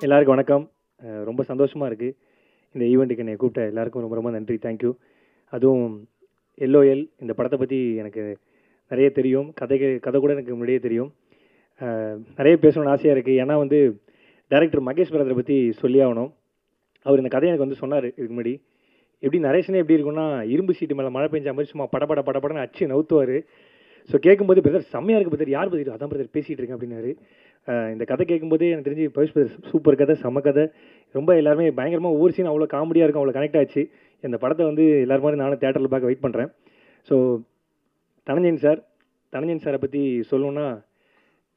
எல்லாருக்கும் வணக்கம். ரொம்ப சந்தோஷமா இருக்கு. இந்த ஈவெண்ட்டுக்கு என்னை கூப்பிட்ட எல்லாருக்கும் ரொம்ப ரொம்ப நன்றி. தேங்க்யூ. அதுவும் எல்ஓஎல் இந்த படத்தை பற்றி எனக்கு நிறைய தெரியும். கதை கூட எனக்கு முன்னாடியே தெரியும். நிறைய பேசணும்னு ஆசையாக இருக்குது. ஏன்னா வந்து டைரக்டர் மகேஷ் பிரதரை பற்றி சொல்லி ஆகணும். அவர் இந்த கதையை எனக்கு வந்து சொன்னார் இதுக்கு முன்னாடி. எப்படி நரேஷனே எப்படி இருக்குன்னா, இரும்பு சீட்டு மேலே மழை பெஞ்ச மாதிரி சும்மா படப்படன்னு அச்சு நவுத்துவார். ஸோ கேட்கும்போது பிரதர் செம்மையாக இருக்குது பிரதர், யார் பிரதர்? அதான் பிரதர் பேசிகிட்டு இருக்கேன் அப்படின்னாரு. இந்த கதை கேட்கும்போதே எனக்கு தெரிஞ்சு பவிஷ் பிரதர் சூப்பர் கதை, செம்ம கதை. ரொம்ப எல்லாருமே பயங்கரமாக ஒவ்வொரு சீன் அவ்வளோ காமெடியாக இருக்கும், அவ்வளோ கனெக்ட் ஆச்சு. இந்த படத்தை வந்து எல்லாரும் மாதிரி நானும் தேட்டரில் பார்க்க வெயிட் பண்ணுறேன். ஸோ தனஞ்சயன் சாரை பற்றி சொல்லணுன்னா,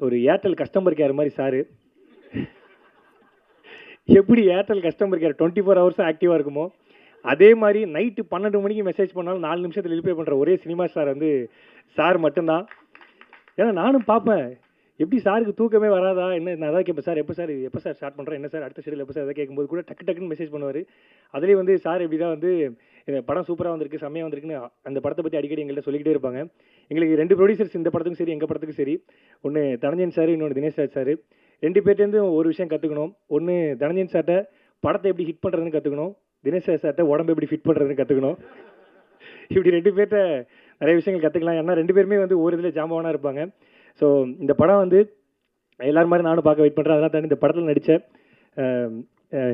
ஒரு ஏர்டெல் கஸ்டமர் கேர் மாதிரி சார். எப்படி ஏர்டெல் கஸ்டமர் கேர் 24 ஹவர்ஸும் ஆக்டிவாக இருக்குமோ, அதே மாதிரி நைட்டு 12 மணிக்கு மெசேஜ் பண்ணாலும் 4 நிமிஷத்தில் ரிப்ளை பண்ணுற ஒரே சினிமா ஸ்டார் வந்து சார் மட்டும்தான். ஏன்னா நானும் பார்ப்பேன், எப்படி சாருக்கு தூக்கமே வராதா என்ன? நான் அதான் கேட்பேன், சார் எப்போ சார் ஸ்டார்ட் பண்ணுறேன், என்ன சார் அடுத்த ஷெடியூல் எப்போ சார்? எதாவது கேட்கும்போது கூட டக்குன்னு மெசேஜ் பண்ணுவார். அதுலேயே வந்து சார் எப்படி தான் வந்து இந்த படம் சூப்பராக வந்திருக்கு, செம்மையாக வந்திருக்குன்னு அந்த படத்தை பற்றி அடிக்கடி எங்கள்கிட்ட சொல்லிக்கிட்டே இருப்பாங்க. எங்களுக்கு 2 ப்ரொடியூசர்ஸ் இந்த படத்துக்கும் சரி எங்கள் படத்துக்கும் சரி, ஒன்று தனஞ்சயன் சார், இன்னொன்று தினேஷ் ராஜ் சார். 2 பேர்ட்டேருந்து ஒரு விஷயம் கற்றுக்கணும். ஒன்று தனஞ்சயன் சார்ட்ட படத்தை எப்படி ஹிட் பண்ணுறதுன்னு கற்றுக்கணும், தினேஷ் ராஜ் சார்ட்ட உடம்பு எப்படி ஃபிட் பண்ணுறதுன்னு கற்றுக்கணும். இப்படி 2 பேர்ட்ட நிறைய விஷயங்கள் கற்றுக்கலாம். ஏன்னா 2 பேருமே வந்து ஒரு இதில் ஜாம்பவானாக இருப்பாங்க. ஸோ இந்த படம் வந்து எல்லாரும் மாதிரி நானும் பார்க்க வெயிட் பண்ணுறேன். அதெல்லாம் தாண்டி இந்த படத்தில் நடித்த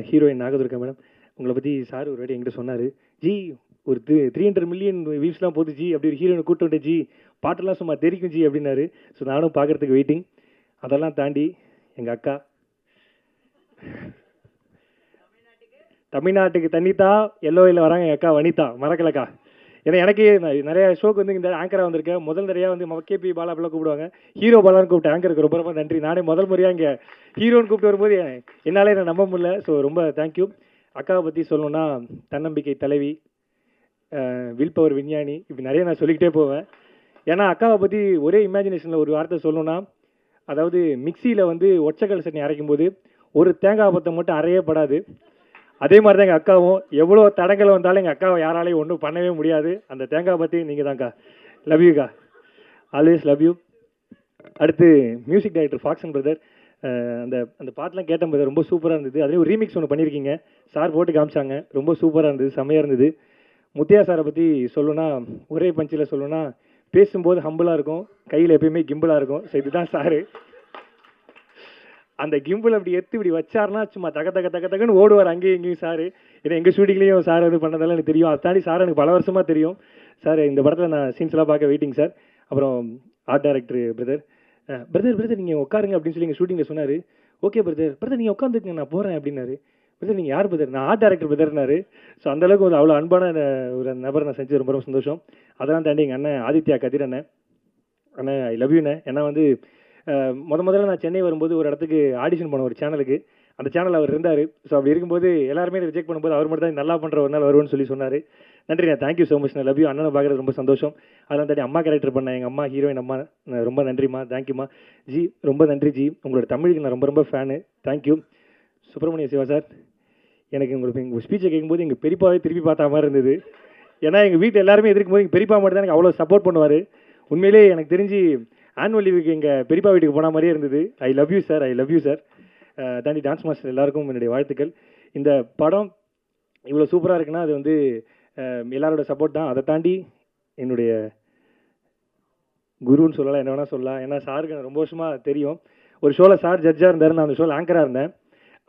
ஹீரோயின் நாகதுர்கா மேடம், உங்களை பற்றி சார் ஒரு வாட்டி என்கிட்ட சொன்னார். ஜி ஒரு 300 மில்லியன் வியூஸ்லாம் போகுது ஜி, அப்படி ஒரு ஹீரோயினை கூப்பிட்டு வந்துட்டு ஜி, பாட்டெல்லாம் சும்மா தெரிக்கும் ஜி அப்படின்னாரு. ஸோ நானும் பார்க்குறதுக்கு வெயிட்டிங். அதெல்லாம் தாண்டி எங்கள் அக்கா தமிழ்நாட்டுக்கு தண்ணித்தா எல்லோவில் வராங்க எங்கள் அக்கா வனிதா, மறக்கலக்கா. ஏன்னா எனக்கு நிறைய ஷோக்கு வந்து இந்த ஆங்கராக வந்திருக்கேன். முதல் நிறையா வந்து கேபி பாலா அப்படிலாம் கூப்பிடுவாங்க, ஹீரோ பாலான்னு கூப்பிட்டு ஆங்கருக்கு ரொம்ப ரொம்ப நன்றி. நானே முதல் முறையாக இங்கே ஹீரோன்னு கூப்பிட்டு வரும்போது என்னாலே என்ன நம்ப முடியல. ஸோ ரொம்ப தேங்க்யூ. அக்காவை பற்றி சொல்லணுன்னா, தன்னம்பிக்கை தலைவி, வில் பவர் விஞ்ஞானி, இப்படி நிறைய நான் சொல்லிக்கிட்டே போவேன். ஏன்னா அக்காவை பற்றி ஒரே இமேஜினேஷனில் ஒரு வார்த்தை சொல்லணுன்னா, அதாவது மிக்சியில் வந்து ஒச்சக்கல் சட்னி அரைக்கும் போது ஒரு தேங்காய் பத்தை மட்டும் அரையே படாது. அதே மாதிரி தான் எங்கள் அக்காவும், எவ்வளோ தடங்கள் வந்தாலும் எங்கள் அக்காவை யாராலையும் ஒன்றும் பண்ணவே முடியாது. அந்த தேங்காய் பற்றி நீங்கள் தான்க்கா. லவ் யூக்கா, ஆல்வேஸ் லவ் யூ. அடுத்து மியூசிக் டைரக்டர் ஃபாக்சன் பிரதர். அந்த அந்த பாட்டெலாம் கேட்ட பிரதர், ரொம்ப சூப்பராக இருந்தது. அதுலேயும் ஒரு ரீமிக்ஸ் ஒன்று பண்ணியிருக்கீங்க, சார் போட்டு காமிச்சாங்க, ரொம்ப சூப்பராக இருந்தது, செம்மையாக இருந்தது. முத்தையா சாரை பற்றி சொல்லணுன்னா, ஒரே பஞ்சில் சொல்லணுன்னா, பேசும்போது ஹம்பிளாக இருக்கும், கையில் எப்பயுமே கிம்பிளாக இருக்கும். ஸோ இதுதான் சாரு. அந்த கிம்பிள் அப்படி எடுத்து இப்படி வச்சார்னா சும்மா தகன்னு ஓடுவார் அங்கேயும் இங்கேயும் சார். ஏன்னா எங்கள் ஷூட்டிங்லேயும் சார் இது பண்ணதெல்லாம் எனக்கு தெரியும். அதை தாண்டி சார் எனக்கு பல வருஷமாக தெரியும். சார் இந்த படத்தில் நான் சீன்ஸ்லாம் பார்க்க வெயிட்டிங் சார். அப்புறம் ஆர்ட் டைரக்டர் பிரதர் நீங்கள் உட்காருங்க அப்படின்னு சொல்லி எங்கள் ஷூட்டிங்கில் சொன்னார். ஓகே பிரதர் நீங்கள் உட்காந்துக்குங்க, நான் போகிறேன் அப்படின்னாரு. பிரதர் நீங்கள் யார் பிரதர்? நான் ஆர்ட் டைரக்டர் பிரதர்னாரு. ஸோ அந்தளவுக்கு ஒரு அவ்வளோ அன்பான ஒரு நபர் நான் செஞ்சது ரொம்ப ரொம்ப சந்தோஷம். அதெல்லாம் தாண்டி எங்கள் அண்ணன் ஆதித்யா கதிர் அண்ணன் ஐ லவ் யூண்ணே. ஏன்னா வந்து முதல்ல நான் சென்னை வரும்போது ஒரு இடத்துக்கு ஆடிஷன் போனேன், ஒரு சேனலுக்கு. அந்த சேனல் அவர் இருந்தார். ஸோ அப்படி இருக்கும்போது எல்லாருமே ரிஜெக்ட் பண்ணும்போது அவர் மட்டும் தான் நல்லா பண்ணுற ஒரு நாள் வருவேன்னு சொல்லி சொன்னார். நன்றிண்ணே, தேங்க்யூ ஸோ மச். நான் லவ் யூ. அண்ணனை பார்க்குறது ரொம்ப சந்தோஷம். அதெல்லாம் தாண்டி அம்மா கேரக்டர் பண்ணேன், எங்கள் அம்மா ஹீரோயின் அம்மா, ரொம்ப நன்றிம்மா, தேங்க்யூம்மா. ஜி ரொம்ப நன்றி ஜி, உங்களோட தமிழுக்கு நான் ரொம்ப ரொம்ப fan, thank you. Subramaniya Siva sir, எனக்கு உங்களுக்கு எங்கள் ஸ்பீச்சை கேட்கும்போது எங்கள் பெரியப்பாவே திருப்பி பார்த்தா மாதிரி இருந்தது. ஏன்னா எங்கள் வீட்டில் எல்லாருமே எதிர்க்கும் போது எங்கள் பெரியப்பா மட்டும் தான் எனக்கு அவ்வளோ சப்போர்ட் பண்ணுவார். உண்மையிலேயே எனக்கு தெரிஞ்சு ஆனுவல் லீவுக்கு எங்கள் பெரியப்பா வீட்டுக்கு போன மாதிரியே இருந்தது. I love you sir, I love you sir. தாண்டி டான்ஸ் மாஸ்டர் எல்லாருக்கும் என்னுடைய வாழ்த்துக்கள். இந்த படம் இவ்வளோ சூப்பராக இருக்குன்னா அது வந்து எல்லாரோட சப்போர்ட் தான். அதை தாண்டி என்னுடைய குருன்னு சொல்லலாம், என்ன வேணால் சொல்லலாம். ஏன்னா சாருக்கு நான் ரொம்ப வருஷமாக தெரியும். ஒரு ஷோவில் சார் ஜட்ஜாக இருந்தார், நான் அந்த ஷோவில் ஆங்கராக இருந்தேன்.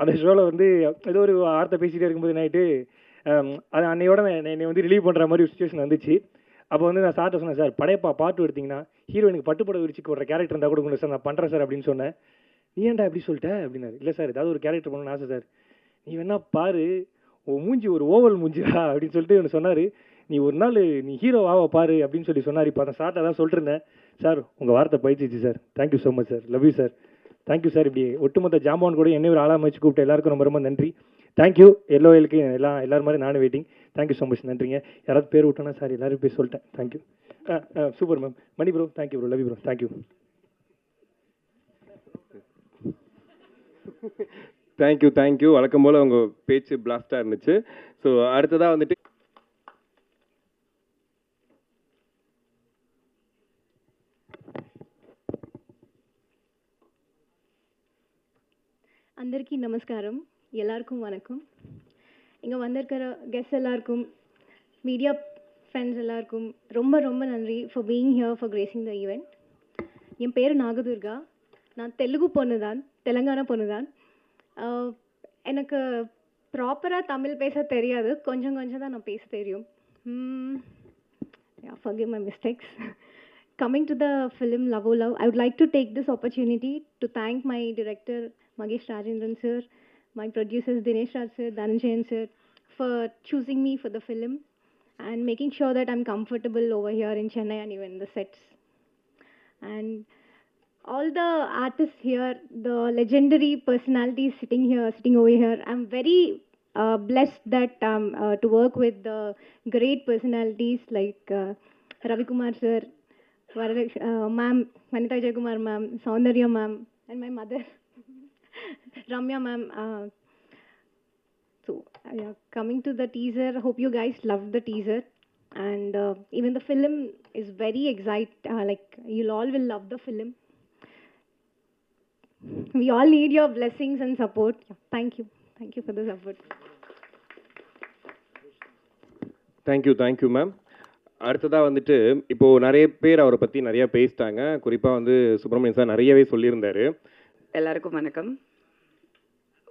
அந்த ஷோவில் வந்து ஏதோ ஒரு வார்த்தை பேசிகிட்டே இருக்கும்போது நைட்டு அது அன்னையோட என்னை வந்து ரிலீவ் பண்ணுற மாதிரி ஒரு சுச்சுவேஷன் வந்துச்சு. அப்போ வந்து நான் சார்ட்ட சொன்னேன், சார் படையப்பா பாட்டு எடுத்திங்கன்னா ஹீரோயினுக்கு பட்டுப்பட விரிச்சிக்கு ஒரு கேரக்டர் இருந்தால் கூட கொடுங்க சார், நான் பண்ணுறேன் சார் அப்படின்னு சொன்னேன். நீ ஏன்டா எப்படி சொல்லிட்டேன் அப்படின்னாரு. இல்லை சார், ஏதாவது ஒரு கேரக்டர் பண்ணணும்னு ஆசை சார். நீ வேணா பாரு, உன் மூஞ்சி ஒரு ஓவல் மூஞ்சிடா அப்படின்னு சொல்லிட்டு ஒன்று சொன்னார். நீ ஒரு நாள் நீ ஹீரோ ஆவ பாரு அப்படின்னு சொல்லி சொன்னார். இப்போ அந்த சார்ட்ட தான் சொல்லிட்டு இருந்தேன். சார் உங்கள் வார்த்தை பயிற்சிச்சு sir, thank you so much sir, love you sir, thank you sir. இப்படி ஒட்டுமொத்த ஜாம்பவான் கூட என்ன ஒரு ஆளாக வச்சு கூப்பிட்டு எல்லாருக்கும் ரொம்ப ரொம்ப நன்றி. தேங்க்யூ. எல்லோருக்கு எல்லாரும் மாதிரி நானும் வெயிட்டிங். தேங்க்யூ ஸோ மச், நன்றிங்க. யாராவது பேர் விட்டோன்னா சார், எல்லாரும் பேர் சொல்லிட்டேன். Thank you. Super ma'am. Mani bro, thank you bro, love you bro, thank you. Thank you. வழக்கம் போல் உங்கள் பேச்சு பிளாஸ்டாக இருந்துச்சு. ஸோ அடுத்ததாக வந்துட்டு అందరికీ అందరికీ నమస్కారం, எல்லாருக்கும் வணக்கம். இங்கே வந்திருக்கிற கெஸ்ட் எல்லாருக்கும், மீடியா ஃப்ரெண்ட்ஸ் எல்லாருக்கும் ரொம்ப ரொம்ப நன்றி for being here for gracing the event. என் பேர் நாகதுர்கா. நான் தெலுங்கு பொண்ணு தான், தெலுங்கானா பொண்ணு தான். எனக்கு ப்ராப்பராக தமிழ் பேச தெரியாது, கொஞ்சம் கொஞ்சம் தான் நான் பேச தெரியும். Forgive my mistakes. Coming to the film Love O Love, I would like to take this opportunity to thank my director Magesh Rajendran sir, my producers Dinesh Raj sir, Dhananjayan sir for choosing me for the film and making sure that I'm comfortable over here in Chennai and even the sets. And all the artists here, the legendary personalities sitting over here, I'm very blessed that to work with the great personalities like Ravi Kumar sir, ma'am, Vanitha Jayakumar ma'am, Saundarya ma'am, and my mother, Ramya ma'am. So, coming to the teaser, hope you guys loved the teaser. And even the film is very like, you'll all will love the film. We all need your blessings and support. Thank you. Thank you for the support. Thank you ma'am. அடுத்ததாக வந்துட்டு இப்போது நிறைய பேர் அவரை பற்றி நிறையா பேசிட்டாங்க. குறிப்பாக வந்து சுப்பிரமணியன் சார் நிறையவே சொல்லியிருந்தாரு. எல்லாருக்கும் வணக்கம்.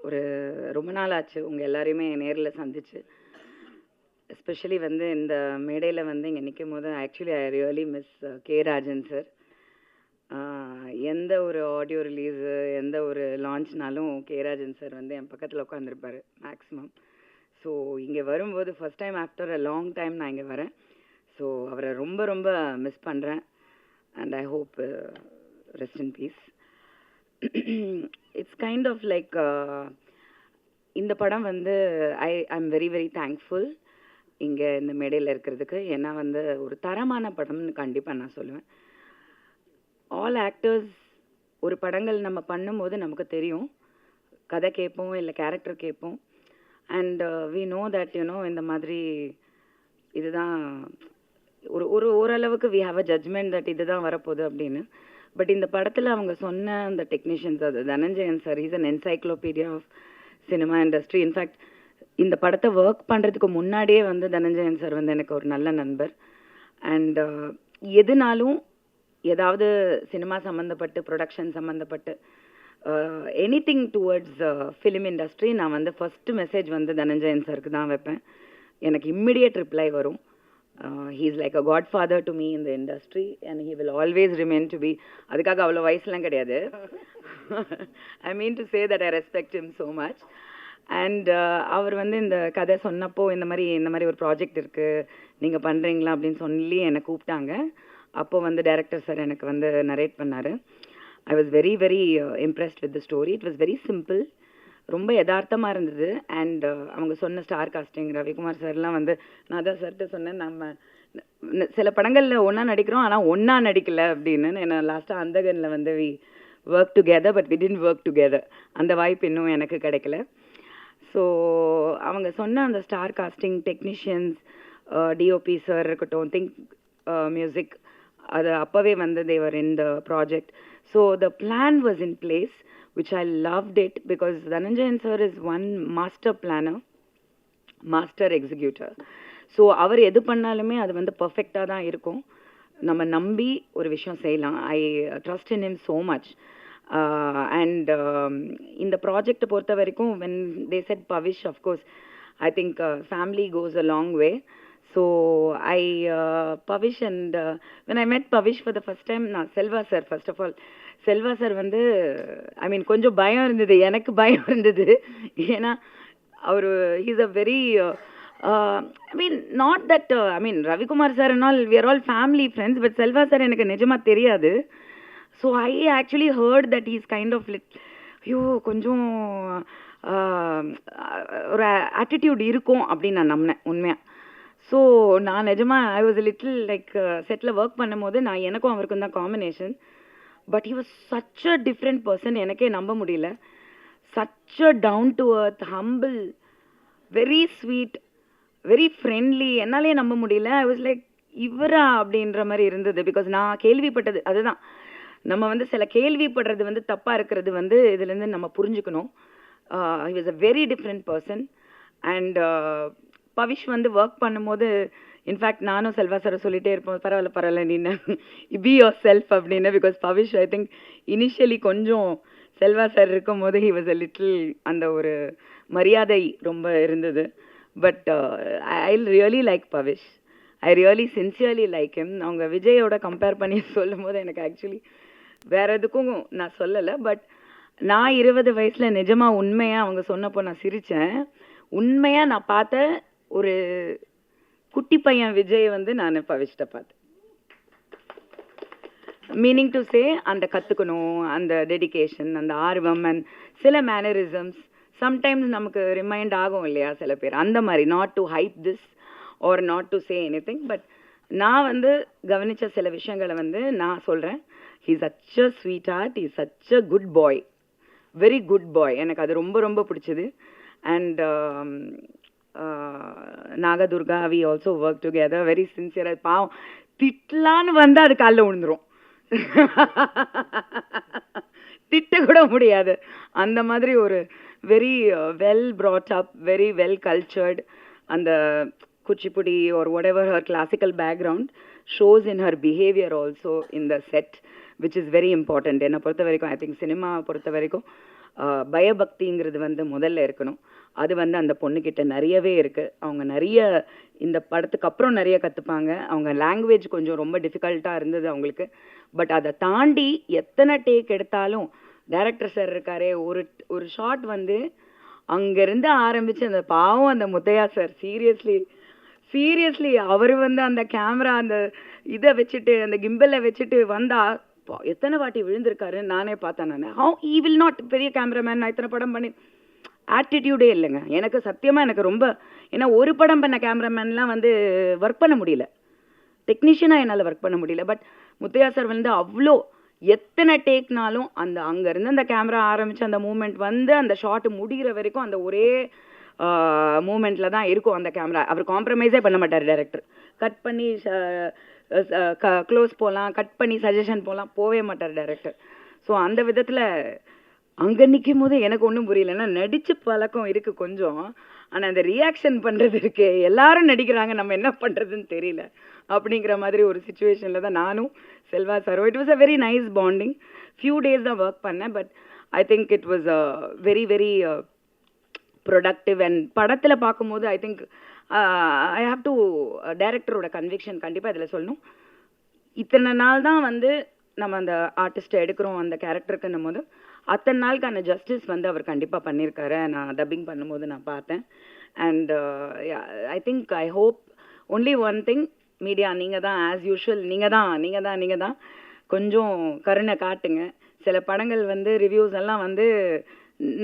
ஒரு ரொம்ப நாள் ஆச்சு உங்கள் எல்லாரையுமே நேரில் சந்திச்சு. எஸ்பெஷலி வந்து இந்த மேடையில் வந்து இங்கே நிற்கும் போது actually I really miss K Rajan sir. எந்த ஒரு ஆடியோ ரிலீஸு, எந்த ஒரு லான்ச்னாலும் கே ராஜன் சார் வந்து என் பக்கத்தில் உட்காந்துருப்பார் மேக்ஸிமம். ஸோ இங்கே வரும்போது first time after a long time நான் இங்கே வரேன். ஸோ அவரை ரொம்ப ரொம்ப மிஸ் பண்ணுறேன். And I hope rest in peace. It's kind of like இந்த படம் வந்து I am very very thankful இங்கே இந்த மேடையில் இருக்கிறதுக்கு. ஏன்னா வந்து ஒரு தரமான படம்னு கண்டிப்பாக நான் சொல்லுவேன். ஆல் ஆக்டர்ஸ் ஒரு படங்கள் நம்ம பண்ணும்போது நமக்கு தெரியும், கதை கேட்போம் இல்லை கேரக்டர் கேட்போம். And we know that you know இந்த மாதிரி இதுதான் ஒரு ஓரளவுக்கு we have a judgement that இதுதான் வரப்போகுது அப்படின்னு. பட் இந்த படத்தில் அவங்க சொன்ன அந்த டெக்னீஷியன்ஸ், அது Dhananjayan sir, is an encyclopedia of cinema industry. In fact இந்த படத்தை ஒர்க் பண்ணுறதுக்கு முன்னாடியே வந்து தனஞ்சயன் சார் வந்து எனக்கு ஒரு நல்ல நண்பர். அண்ட் எதுனாலும் ஏதாவது சினிமா சம்மந்தப்பட்டு, ப்ரொடக்ஷன் சம்மந்தப்பட்டு, எனிதிங் டுவர்ட்ஸ் ஃபிலிம் இண்டஸ்ட்ரி, நான் வந்து ஃபஸ்ட்டு மெசேஜ் வந்து தனஞ்சயன் சாருக்கு தான் வைப்பேன். எனக்கு இம்மிடியட் ரிப்ளை வரும். He is like a godfather to me in the industry and he will always remain to be. அதுக்காக அவ்வளோ வயசுலாம் கிடையாது. I mean to say that I respect him so much. And அவர் வந்து இந்த கதை சொன்னப்போ இந்த மாதிரி ஒரு ப்ராஜெக்ட் இருக்குது, நீங்கள் பண்ணுறீங்களா அப்படின்னு சொல்லி என்னை கூப்பிட்டாங்க. அப்போ வந்து டைரக்டர் சார் எனக்கு வந்து நரேட் பண்ணார். I was very very impressed with the story. It was very simple, ரொம்ப யதார்த்தமாக இருந்தது. அண்ட் அவங்க சொன்ன ஸ்டார் காஸ்டிங், ரவிக்குமார் சார்லாம் வந்து நான் அதான் சார்கிட்ட சொன்னேன், நம்ம சில படங்களில் ஒன்றா நடிக்கிறோம் ஆனால் ஒன்றா நடிக்கலை அப்படின்னு. ஏன்னா லாஸ்ட்டாக அந்தகனில் வந்து we work together but we didn't work together. அந்த வாய்ப்பு இன்னும் எனக்கு கிடைக்கல. ஸோ அவங்க சொன்ன அந்த star casting, technicians, DOP sir இருக்கட்டும், திங்க் மியூசிக், அது அப்போவே வந்து they were in the project. So the plan was in place which I loved it because Dhananjayan sir is one master planner, master executor. So அவர் எது பண்ணாலுமே அது வந்து பர்ஃபெக்டாக தான் இருக்கும். நம்ம நம்பி ஒரு விஷயம் செய்யலாம். I trust in him so much. And இந்த ப்ராஜெக்டை பொறுத்த வரைக்கும் when they said Pavish, of course I think family goes a long way. So I Pavish and when I met Pavish for the first time, நான் Selva sir, first of all Selva sir வந்து ஐ மீன் கொஞ்சம் பயம் இருந்தது, எனக்கு பயம் இருந்தது. ஏன்னா அவர் he's a very I mean not that I mean Ravikumar sir and all we are all family friends, but Selva sir எனக்கு நிஜமாக தெரியாது. So I actually heard that he's kind of ஐயோ கொஞ்சம் ஒரு ஆட்டிடியூட் இருக்கும் அப்படின்னு நான் நம்பினேன் உண்மையாக. ஸோ நான் நிஜமாக ஐ வாஸ் லிட்டில் லைக் செட்டில் ஒர்க் பண்ணும்போது நான் எனக்கும் அவருக்கும் தான் combination. But he was such a different person, எனக்கே நம்ப முடியல. Such a down to earth, humble, very sweet, very friendly. என்னாலே நம்ப முடியல. ஐ வாஸ் லைக் இவரா அப்படின்ற மாதிரி இருந்தது. பிகாஸ் நான் கேள்விப்பட்டது அதுதான், நம்ம வந்து சில கேள்விப்படுறது வந்து தப்பாக இருக்கிறது வந்து இதுலேருந்து நம்ம புரிஞ்சுக்கணும். he was a very different person. And Pavish வந்து ஒர்க் பண்ணும்போது இன்ஃபேக்ட் நானும் செல்வா சார் சொல்லிட்டே இருப்போம், பரவாயில்ல நீ பி யோர் செல்ஃப் அப்படின்னு. Because Pavish I think initially கொஞ்சம் செல்வா சார் இருக்கும் போது ஹி வாஸ் அ லிட்டில் அந்த ஒரு மரியாதை ரொம்ப இருந்தது. But I really like Pavish, I really sincerely like him. அவங்க விஜயோட கம்பேர் பண்ணி சொல்லும் போது எனக்கு ஆக்சுவலி வேற எதுக்கும் நான் சொல்லலை. பட் நான் 20 வயசுல நிஜமாக உண்மையாக அவங்க சொன்னப்போ நான் சிரித்தேன். உண்மையாக நான் பார்த்த ஒரு குட்டி பையன் விஜய் வந்து நான் பவிஷ்ட பார்த்தேன். மீனிங் டு சே அந்த கற்றுக்கணும், அந்த டெடிகேஷன், அந்த ஆர்வம் அண்ட் சில மேனரிசம்ஸ் சம்டைம்ஸ் நமக்கு ரிமைண்ட் ஆகும் இல்லையா சில பேர், அந்த மாதிரி. Not to hype this or not to say எனி திங், பட் நான் வந்து கவனித்த சில விஷயங்களை வந்து நான் சொல்கிறேன். He such a sweet heart, he such a good boy, very good boy. எனக்கு அது ரொம்ப ரொம்ப பிடிச்சது. And Nagadurga, we also work together, very சின்சியராக. பாவம் திட்டலான்னு வந்து அது காலில் விழுந்துரும், திட்ட கூட முடியாது. அந்த மாதிரி ஒரு very well brought up, very well cultured. அந்த Kuchipudi or whatever her classical background shows in her behavior also in the set, which is very important. என்னை பொறுத்த வரைக்கும் ஐ திங்க் சினிமா பொறுத்த வரைக்கும் பயபக்திங்கிறது வந்து முதல்ல இருக்கணும். அது வந்து அந்த பொண்ணுக்கிட்ட நிறையவே இருக்குது. அவங்க நிறைய இந்த படத்துக்கு அப்புறம் நிறைய கற்றுப்பாங்க. அவங்க லாங்குவேஜ் கொஞ்சம் ரொம்ப டிஃபிகல்ட்டாக இருந்தது அவங்களுக்கு. பட் அதை தாண்டி எத்தனை டேக் எடுத்தாலும் டைரக்டர் சார் இருக்காரே, ஒரு ஷாட் வந்து அங்கேருந்து ஆரம்பித்து அந்த பாவம் அந்த முத்தையா சார் சீரியஸ்லி அவர் வந்து அந்த கேமரா அந்த இதை வச்சுட்டு அந்த கிம்பலை வச்சுட்டு வந்தால் எத்தனை வாட்டி விழுந்திருக்காருன்னு நானே பார்த்தேன். நான் ஹவு ஈ வில் நாட், பெரிய கேமராமேன், நான் இத்தனை படம் பண்ணி ஆட்டிடியூடே இல்லைங்க எனக்கு சத்தியமாக. எனக்கு ரொம்ப, ஏன்னா ஒரு படம் பண்ண கேமராமேன்லாம் வந்து ஒர்க் பண்ண முடியல, டெக்னீஷியனாக என்னால் ஒர்க் பண்ண முடியல. பட் முத்தையா சார் வந்து அவ்வளோ எத்தனை டேக்னாலும் அந்த அங்கேருந்து அந்த கேமரா ஆரம்பித்து அந்த மூமெண்ட் வந்து அந்த ஷாட்டு முடிகிற வரைக்கும் அந்த ஒரே மூமெண்ட்டில் தான் இருக்கும் அந்த கேமரா. அவர் காம்ப்ரமைஸே பண்ண மாட்டார் டைரக்டர். கட் பண்ணி க்ளோஸ் போகலாம், கட் பண்ணி சஜஷன் போகலாம், போகவே மாட்டார் டைரக்டர். ஸோ அந்த விதத்தில் அங்கே நிற்கும் போது எனக்கு ஒன்றும் புரியல. ஏன்னா நடிச்சு பழக்கம் இருக்குது கொஞ்சம், ஆனால் அந்த ரியாக்ஷன் பண்ணுறது இருக்கு, எல்லாரும் நடிக்கிறாங்க, நம்ம என்ன பண்ணுறதுன்னு தெரியல அப்படிங்கிற மாதிரி ஒரு சுச்சுவேஷனில் தான் நானும் செல்வா சாரோ. It was a very nice bonding. Few days தான் ஒர்க் பண்ணேன், but I think it was very very productive. And படத்தில் பார்க்கும்போது I think I have to டைரக்டரோட கன்விக்ஷன் கண்டிப்பாக இதில் சொல்லணும். இத்தனை நாள் தான் வந்து நம்ம அந்த ஆர்டிஸ்ட்டை எடுக்கிறோம் அந்த கேரக்டருக்குன்னும் போது அத்தனை நாளுக்கான ஜஸ்டிஸ் வந்து அவர் கண்டிப்பாக பண்ணியிருக்காரு. நான் டப்பிங் பண்ணும்போது நான் பார்த்தேன். And I think I hope only one thing, media நீங்கள் தான் ஆஸ் யூஷுவல், நீங்கள் தான் கொஞ்சம் கருணை காட்டுங்க. சில படங்கள் வந்து ரிவ்யூஸ் எல்லாம் வந்து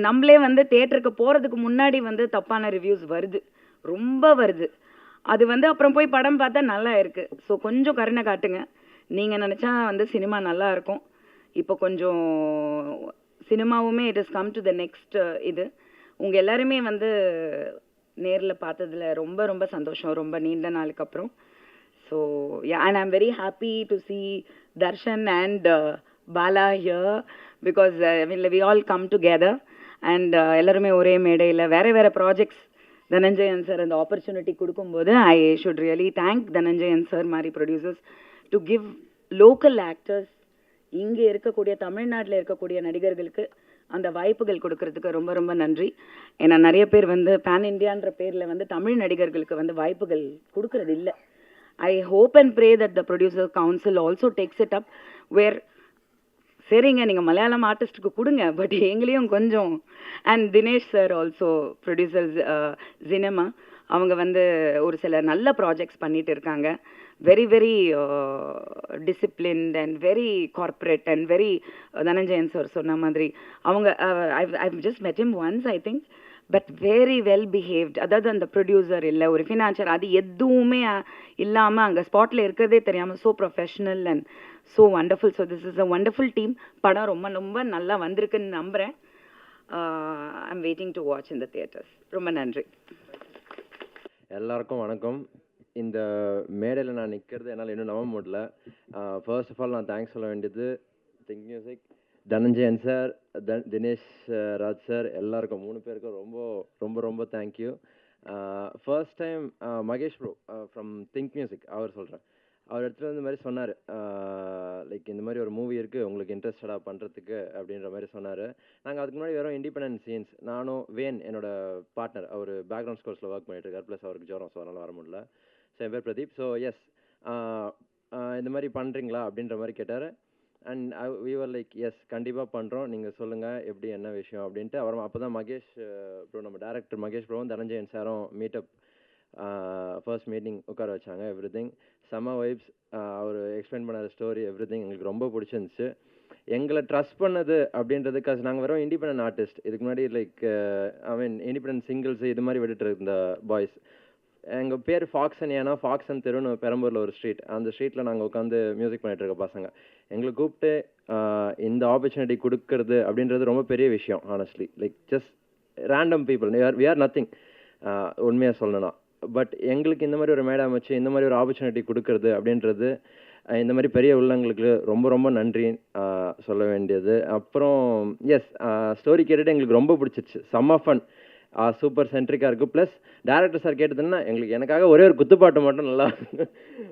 நம்மளே வந்து தேட்டருக்கு போகிறதுக்கு முன்னாடி வந்து தப்பான ரிவ்யூஸ் வருது, ரொம்ப வருது. அது வந்து அப்புறம் போய் படம் பார்த்தா நல்லா இருக்குது. ஸோ கொஞ்சம் கருணை காட்டுங்க. நீங்கள் நினச்சா வந்து சினிமா நல்லா இருக்கும். இப்போ கொஞ்சம் சினிமாவுமே it is come to the next இது. உங்கள் எல்லாருமே வந்து நேரில் பார்த்ததில் ரொம்ப ரொம்ப சந்தோஷம், ரொம்ப நீண்ட நாளுக்கு அப்புறம். So and I am very happy to see Darshan and Bala here, because we all come together and எல்லாருமே ஒரே மேடையில் வேறு ப்ராஜெக்ட்ஸ் தனஞ்சயன் சார் அந்த ஆப்பர்ச்சுனிட்டி கொடுக்கும்போது I should really thank Dhananjayan sir மாதிரி producers to give local actors, இங்கே இருக்கக்கூடிய தமிழ்நாட்டில் இருக்கக்கூடிய நடிகர்களுக்கு அந்த வாய்ப்புகள் கொடுக்கறதுக்கு ரொம்ப ரொம்ப நன்றி. ஏன்னா நிறைய பேர் வந்து பேன் இண்டியான்ற பேரில் வந்து தமிழ் நடிகர்களுக்கு வந்து வாய்ப்புகள் கொடுக்கறது இல்லை. I hope and pray that the Producer Council also takes it up where சரிங்க நீங்கள் மலையாளம் ஆர்டிஸ்ட்டுக்கு கொடுங்க, பட் எங்களையும் கொஞ்சம். And Dinesh sir also producers cinema, அவங்க வந்து ஒரு சில நல்ல ப்ராஜெக்ட்ஸ் பண்ணிட்டு இருக்காங்க. Very very disciplined and very corporate and very Dhananjayan sir சொன்ன மாதிரி அவங்க I just met him once I think, but very well behaved. அதாவது அந்த ப்ரொடியூசர் இல்லை ஒரு ஃபினான்ஷியர் அது எதுவுமே இல்லாமல் அங்கே ஸ்பாட்டில் இருக்கிறதே தெரியாமல் so professional and so wonderful. So this is a wonderful team. படம் ரொம்ப ரொம்ப நல்லா வந்திருக்குன்னு நம்புகிறேன். I am waiting to watch in the theatres. ரொம்ப நன்றி. எல்லாருக்கும் வணக்கம். இந்த மேடையில் நான் நிற்கிறது என்னால் இன்னும் நம்ப முடியல. ஃபர்ஸ்ட் ஆஃப் ஆல் நான் தேங்க்ஸ் சொல்ல வேண்டியது Think Music Dhananjayan sir, Dinesh Raj sir எல்லாருக்கும் 3 பேருக்கும் ரொம்ப ரொம்ப ரொம்ப thank you. First time Mahesh bro from Think Music அவர் சொல்கிறேன், அவர் இடத்துல இந்த மாதிரி சொன்னார், லைக் இந்த மாதிரி ஒரு மூவி இருக்குது உங்களுக்கு இன்ட்ரெஸ்டடாக பண்ணுறதுக்கு அப்படின்ற மாதிரி சொன்னார். நாங்கள் அதுக்கு முன்னாடி வெறும் இண்டிபெண்டன்ட் சீன்ஸ், நானும் வேன் என்னோட பார்ட்னர், அவர் பேக்ரவுண்ட் ஸ்கோர்ஸில் ஒர்க் பண்ணிட்டு இருக்கார், ப்ளஸ் அவருக்கு ஜுரம், ஸோ அதனால் வர முடியல. ஸோ என் பேர் பிரதீப். ஸோ எஸ், இந்த மாதிரி பண்ணுறீங்களா அப்படின்ற மாதிரி கேட்டார். And we were like yes கண்டிப்பாக பண்ணுறோம், நீங்கள் சொல்லுங்கள் எப்படி என்ன விஷயம் அப்படின்ட்டு. அப்புறம் அப்போ தான் மகேஷ் ப்ரோ, நம்ம டேரக்டர் மகேஷ் ப்ரோவும் தனஞ்சயன் சாரும் மீட்டப், ஃபர்ஸ்ட் மீட்டிங் உட்கார வச்சாங்க. எவ்ரிதிங் செம்ம வைப்ஸ். அவர் எக்ஸ்பிளைன் பண்ண ஸ்டோரி எவ்ரிதிங் எங்களுக்கு ரொம்ப பிடிச்சிருந்துச்சு. எங்களை ட்ரஸ்ட் பண்ணது அப்படின்றது, காசு நாங்கள் வெறும் இண்டிபெண்டன்ட் ஆர்டிஸ்ட், இதுக்கு முன்னாடி like I mean independent singles இது மாதிரி விட்டுட்டு இருந்த பாய்ஸ். எங்கள் பேர் ஃபாக்ஸன், ஏன்னா ஃபாக்ஸன் தெருன்னு பெரம்பூரில் ஒரு ஸ்ட்ரீட், அந்த ஸ்ட்ரீட்டில் நாங்கள் உட்காந்து மியூசிக் பண்ணிட்டு இருக்க பசங்க. எங்களை கூப்பிட்டு இந்த ஆப்பர்ச்சுனிட்டி கொடுக்கறது அப்படின்றது ரொம்ப பெரிய விஷயம். Honestly like just random people, we are nothing உண்மையாக சொல்லணும்னா. பட் எங்களுக்கு இந்த மாதிரி ஒரு மேடை அமைச்சு இந்த மாதிரி ஒரு ஆப்பர்ச்சுனிட்டி கொடுக்கறது அப்படின்றது, இந்த மாதிரி பெரிய உள்ளங்களுக்கு ரொம்ப ரொம்ப நன்றி சொல்ல வேண்டியது. அப்புறம் எஸ், ஸ்டோரி கேட்டுட்டு எங்களுக்கு ரொம்ப பிடிச்சிருச்சு, செம்ம ஃபன், சூப்பர் சென்ட்ரிக்காக இருக்குது. ப்ளஸ் டேரக்டர் சார் கேட்டதுன்னா எனக்காக ஒரே ஒரு குத்துப்பாட்டு மட்டும் நல்லா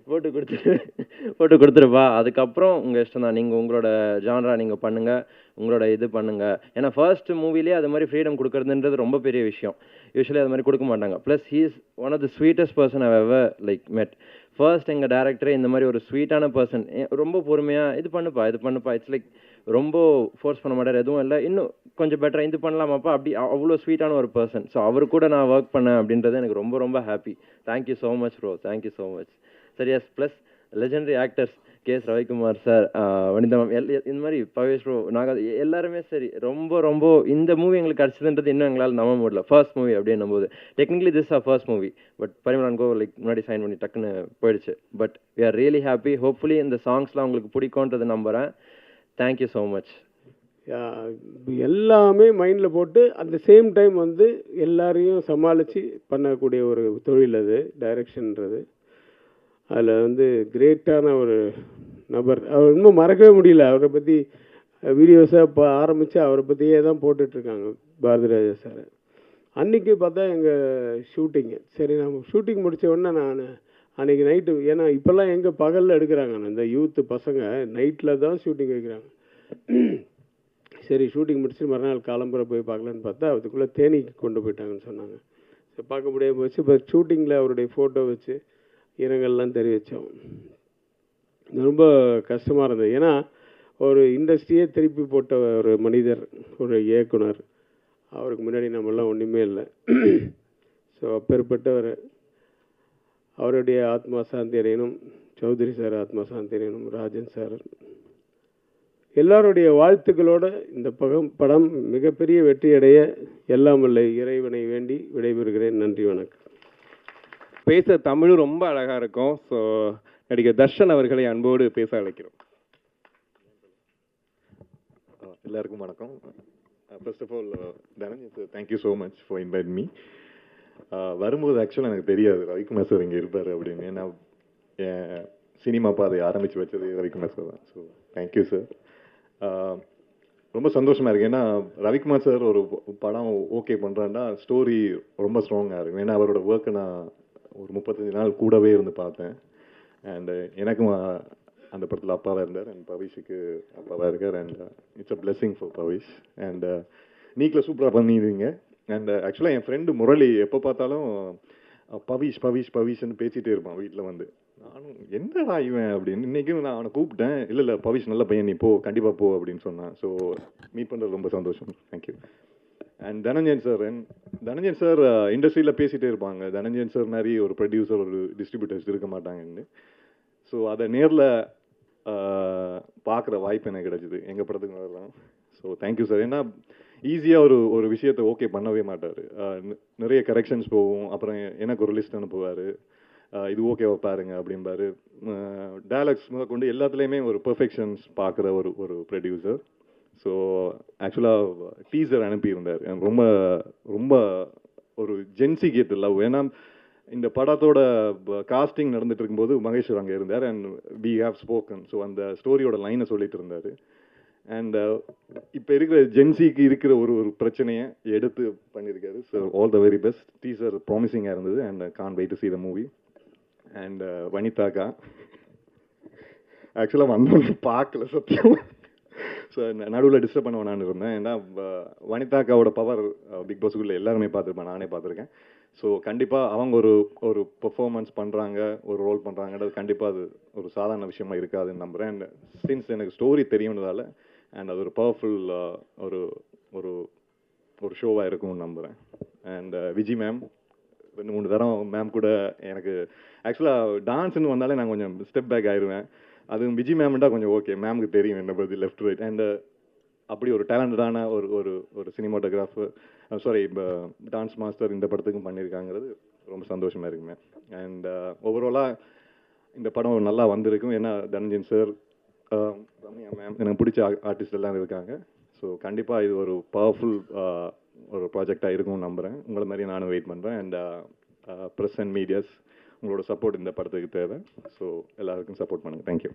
போட்டு கொடுத்துருப்பா, அதுக்கப்புறம் உங்கள் இஷ்டம் தான், நீங்கள் உங்களோட ஜான்ரா நீங்கள் பண்ணுங்கள், உங்களோட இது பண்ணுங்கள். ஏன்னா ஃபர்ஸ்ட் மூவிலே அது மாதிரி ஃப்ரீடம் கொடுக்குறதுன்றது ரொம்ப பெரிய விஷயம், யூஸ்வலி அது மாதிரி கொடுக்க மாட்டாங்க. Plus he is one of the sweetest person I ever like met. First எங்கள் டேரக்டரே இந்த மாதிரி ஒரு ஸ்வீட்டான பர்சன், ரொம்ப பொறுமையாக இது பண்ணுப்பா, இட்ஸ் லைக் ரொம்ப ஃபோர்ஸ் பண்ண மாட்டார், எதுவும் இல்லை, இன்னும் கொஞ்சம் பெட்டராக இது பண்ணலாமாப்பா, அப்படி அவ்வளோ ஸ்வீட்டான ஒரு பர்சன். ஸோ அவர் கூட நான் ஒர்க் பண்ணேன் அப்படின்றது எனக்கு ரொம்ப ரொம்ப happy. Thank you so much bro, thank you so much. சரி yes, plus legendary actors KS Ravikumar sir, Vanitha ma'am, இந்த மாதிரி பவேஷ் ப்ரோ, நாங்கள் எல்லாருமே சரி ரொம்ப ரொம்ப இந்த மூவி எங்களுக்கு கிடச்சதுன்றது இன்னும் எங்களால் நம்ப முடியல. ஃபர்ஸ்ட் மூவி அப்படின்னும் போது technically this are first movie, but Parimalan go like முன்னாடி சைன் பண்ணி டக்குன்னு போயிடுச்சு. But we are really happy. Hopefully இந்த சாங்ஸ்லாம் உங்களுக்கு பிடிக்கும்ன்றது நம்புகிறேன். Thank you so much. எல்லாமே மைண்டில் போட்டு அட் த சேம் டைம் வந்து எல்லாரையும் சமாளித்து பண்ணக்கூடிய ஒரு தொழில் அது டைரக்ஷன்ன்றது. அதில் வந்து கிரேட்டான ஒரு நபர், அவர் இன்னும் மறக்கவே முடியல. அவரை பற்றி வீடியோஸாக இப்போ ஆரம்பித்து அவரை பற்றியே தான் போட்டுட்ருக்காங்க பாரதிராஜா சார். அன்றைக்கி பார்த்தா எங்கள் ஷூட்டிங்கு, சரி நம்ம ஷூட்டிங் முடித்த உடனே நான் அன்றைக்கி நைட்டு, ஏன்னா இப்போல்லாம் எங்கே பகலில் எடுக்கிறாங்க, இந்த யூத்து பசங்க நைட்டில் தான் ஷூட்டிங் வைக்கிறாங்க. சரி ஷூட்டிங் முடிச்சுட்டு மறுநாள் காலம்புரை போய் பார்க்கலான்னு பார்த்தா அதுக்குள்ளே தேனிக்கு கொண்டு போயிட்டாங்கன்னு சொன்னாங்க. ஸோ பார்க்க முடியாமல் போச்சு. இப்போ ஷூட்டிங்கில் அவருடைய ஃபோட்டோ வச்சு இரங்கல்லாம் தெரிவித்தோம். ரொம்ப கஷ்டமாக இருந்தது, ஏன்னா ஒரு இண்டஸ்ட்ரியே திருப்பி போட்ட ஒரு மனிதர், ஒரு இயக்குனர், அவருக்கு முன்னாடி நம்மளாம் ஒன்றுமே இல்லை. ஸோ அப்பேற்பட்டவர், அவருடைய ஆத்மா சாந்தி அடையணும், சௌத்ரி சார் ஆத்மா சாந்தி அடையணும், ராஜன் சார் எல்லாருடைய வாழ்த்துக்களோடு இந்த படம் மிகப்பெரிய வெற்றியடைய எல்லாம் வல்ல இறைவனை வேண்டி விடைபெறுகிறேன். நன்றி, வணக்கம். பேச தமிழும் ரொம்ப அழகாக இருக்கும். ஸோ நடிகர் தர்ஷன் அவர்களை அன்போடு பேச அழைக்கிறோம். எல்லாருக்கும் வணக்கம். First of all Dhananjan sir, thank you so much for invite me. வரும்போது ஆக்சுவலாக எனக்கு தெரியாது ரவிக்குமார் சார் இங்கே இருப்பார் அப்படின்னு. ஏன்னா சினிமா பாதை ஆரம்பித்து வச்சது ரவிக்குமார் சார் தான். So thank you sir. ரொம்ப சந்தோஷமாக இருக்குது. ஏன்னா ரவிக்குமார் சார் ஒரு படம் ஓகே பண்ணுறான்னா ஸ்டோரி ரொம்ப ஸ்ட்ராங்காக இருக்கும். ஏன்னா அவரோட ஒர்க்கை நான் ஒரு 35 நாள் கூடவே இருந்து பார்த்தேன். அண்டு எனக்கும் அந்த படத்தில் அப்பாவாக இருந்தார், அண்ட் பவிஷுக்கு அப்பாவாக இருக்கார். And it's a blessing for Bavish. And நீக்கில் சூப்பராக பண்ணிடுவீங்க. அண்ட் ஆக்சுவலாக என் ஃப்ரெண்டு முரளி எப்போ பார்த்தாலும் பவிஷ் பவிஷ் பவிஷ்ன்னு பேசிகிட்டே இருப்பான் வீட்டில் வந்து. நானும் என்னடா இவன் அப்படின்னு. இன்றைக்கும் நான் அவனை கூப்பிட்டேன், இல்லை பவிஷ் நல்ல பையன், நீ போ, கண்டிப்பாக போ அப்படின்னு சொன்னான். ஸோ மீட் பண்ணுறது ரொம்ப சந்தோஷம். தேங்க்யூ. அண்ட் தனஞ்சயன் சார் இண்டஸ்ட்ரியில் பேசிகிட்டே இருப்பாங்க, தனஞ்சயன் சார் மாதிரி ஒரு ப்ரொடியூசர் ஒரு டிஸ்ட்ரிபியூட்டர்ஸ் இருக்க மாட்டாங்கன்னு. ஸோ அதை நேரில் பார்க்குற வாய்ப்பு எனக்கு கிடச்சிது எங்கள் படத்துக்கு வரலாம். So thank you sir. ஏன்னா ஈஸியாக ஒரு விஷயத்தை ஓகே பண்ணவே மாட்டார். நிறைய கரெக்ஷன்ஸ் போகும். அப்புறம் எனக்கு ஒரு லிஸ்ட் அனுப்புவார், இது ஓகேவா பாருங்க அப்படிம்பாரு. டயலாக்ஸ் முதல் கொண்டு எல்லாத்துலேயுமே ஒரு பெர்ஃபெக்ஷன்ஸ் பார்க்குற ஒரு ப்ரொடியூசர். ஸோ ஆக்சுவலாக டீசர் அனுப்பியிருந்தார். எனக்கு ரொம்ப ரொம்ப ஒரு ஜென்சி கேட் லவ். ஏன்னா இந்த படத்தோட காஸ்டிங் நடந்துட்டு இருக்கும்போது மகேஸ்வர் அங்கே இருந்தார். And we have spoken. So அந்த ஸ்டோரியோட லைனை சொல்லிட்டு இருந்தார். அண்ட் இப்போ இருக்கிற ஜென்சிக்கு இருக்கிற ஒரு ஒரு பிரச்சனையை எடுத்து பண்ணியிருக்காரு. So all the very best. Teaser ப்ராமிசிங்காக இருந்தது and can't wait to see the movie. And வனிதாக்கா ஆக்சுவலாக வந்தோன்னு பார்க்கல சத்தியம். ஸோ நடுவில் டிஸ்டர்ப் பண்ண வேணான்னு இருந்தேன். ஏன்னா வனிதாக்காவோட பவர் பிக் பாஸுக்குள்ளே எல்லாருமே பார்த்துருப்பேன், நானே பார்த்துருக்கேன். ஸோ கண்டிப்பாக அவங்க ஒரு பெர்ஃபார்மன்ஸ் பண்ணுறாங்க, ஒரு ரோல் பண்ணுறாங்கன்றது கண்டிப்பாக அது ஒரு சாதாரண விஷயமா இருக்காதுன்னு நம்புகிறேன். அண்ட் சின்ஸ் எனக்கு ஸ்டோரி தெரியும்ன்றதால அண்ட் அது ஒரு பவர்ஃபுல் ஒரு ஒரு ஒரு ஷோவாக இருக்கும்னு நம்புகிறேன். அண்ட் விஜி மேம் 2-3 தரம் மேம் கூட எனக்கு ஆக்சுவலாக டான்ஸ்ன்னு வந்தாலே நான் கொஞ்சம் ஸ்டெப் பேக் ஆயிடுவேன். அதுவும் விஜி மேம்ண்டா கொஞ்சம் ஓகே, மேமுக்கு தெரியும் என்ன பற்றி லெஃப்ட் ரைட். அண்ட் அப்படி ஒரு டேலண்டடான ஒரு ஒரு ஒரு சினிமாட்டோகிராஃபர், சாரி டான்ஸ் மாஸ்டர் இந்த படத்துக்கும் பண்ணியிருக்காங்கிறது ரொம்ப சந்தோஷமாக இருக்குங்க. அண்ட் ஓவராலாக இந்த படம் நல்லா வந்திருக்கும். ஏன்னா தனஞ்சயன் சார், ரம்யா மேம், எனக்கு பிடிச்ச ஆர்டிஸ்ட் எல்லாம் இருக்காங்க. ஸோ கண்டிப்பாக இது ஒரு பவர்ஃபுல் ஒரு ப்ராஜெக்டாக இருக்கும்னு நம்புகிறேன். உங்களை மாதிரி நானும் வெயிட் பண்ணுறேன். அண்ட் ப்ரெஸ் அண்ட் மீடியாஸ் உங்களோட சப்போர்ட் இந்த படத்துக்கு தேவை. ஸோ எல்லாருக்கும் சப்போர்ட் பண்ணுங்கள். தேங்க்யூ.